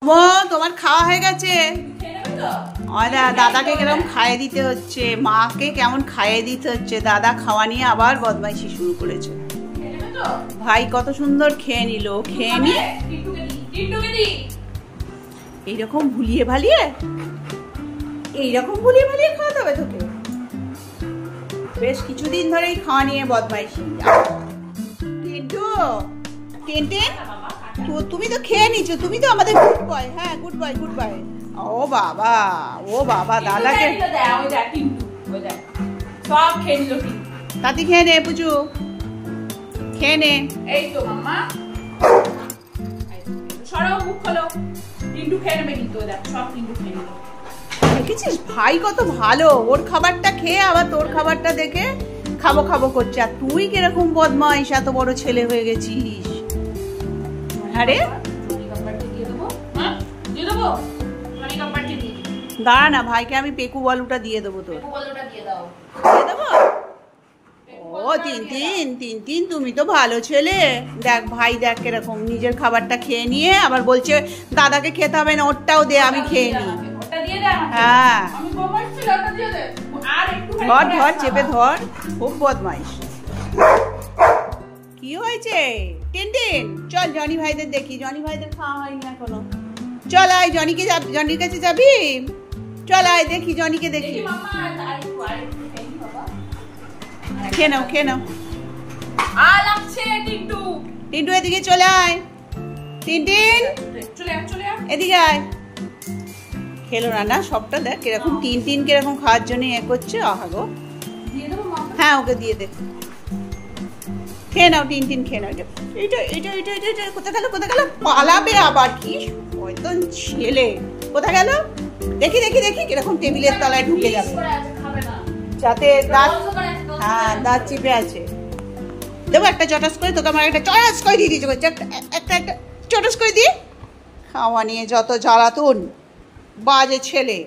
মো তোমার খাওয়া হয়ে গেছে? দাদাকে কেমন খাইয়ে দিতে হচ্ছে, মাকে কেমন খাইয়ে দিতে হচ্ছে। দাদা খাওয়া নিয়ে আবার বদমাইশি শুরু করেছে। ভাই কত সুন্দর খেয়ে নিল, খেয়ে নিয়ে এইরকম ভুলিয়ে ভালিয়ে খাওয়াতে হবে তোকে। বেশ কিছুদিন ধরেই খাওয়া নিয়ে বদমাইশি। টিন্টু, টিনটিন, তুমি তো খেয়ে নিচ্ছ, তুমি তো আমাদের গুড বয়। হ্যাঁ, গুড বয়, গুড বয়। ও বাবা, ও বাবা, দাদাকে সব খেয়ে নিল। তাতি খেয়ে নে, পুজু খেয়ে নে। এই তো মাম্মা, সরাও মুখ খোলো। টিন্টু খেয়ে নেবে কিন্তু, দেখ সব টিন্টু খেয়ে নিল। দেখেছিস ভাই কত ভালো, ওর খাবারটা খেয়ে আবার তোর খাবারটা দেখে খাবো খাবো করছে। আর তুই কিরকম বদমাইশ, এত বড় ছেলে হয়ে গেছিস। আরে দাঁড়া না, ভাইকে আমি পেকু বলুটা দিয়ে দেবো। তোর দিয়ে দেবো? ও তিন, তুমি তো ভালো ছেলে। দেখ ভাই, দেখ কিরকম নিজের খাবারটা খেয়ে নিয়ে আবার বলছে দাদাকে খেতে হবে না, ওরটাও দে আমি খেয়ে নি। হ্যাঁ, ধর ধর, চেপে ধর, খুব বদমাইশ। কি হয়েছে টিনটিন? চল জনি ভাইদের দেখি, জনি ভাইদের খাওয়া হয়নি এখনো। চল আয়, জনির কাছে যাবি? চল আয়, দেখি জনিকে দেখি। খেয়ে নাও, খেয়ে নাও। টিন্টু এদিকে চলে আয়। টিনটিন এদিকে আয়। খেলো না, না সবটা দেখ কিরকম টিনটিন কিরকম খাওয়ার জন্য এ করছে। আহাগো, হ্যাঁ ওকে দিয়ে দে। খেয়ে নাও টিনটিন, খেয়ে নাও। এটা এটা এটা এটা কোথায় গেল, কোথায় গেল? পালাবে আবার, কি শয়তান ছেলে। কোথায় গেল? দেখি দেখি দেখি, কিরকম টেবিলের তলায় ঢুকে যাবে, যাতে দাঁত, হ্যাঁ দাঁত চিপে আছে। দেবো একটা চটাস করে, তোকে আমার একটা চটাস করে দিয়ে দিয়েছে, একটা একটা চটাস করে দিয়ে। খাওয়া নিয়ে যত জ্বালাতন, বাজে ছেলে।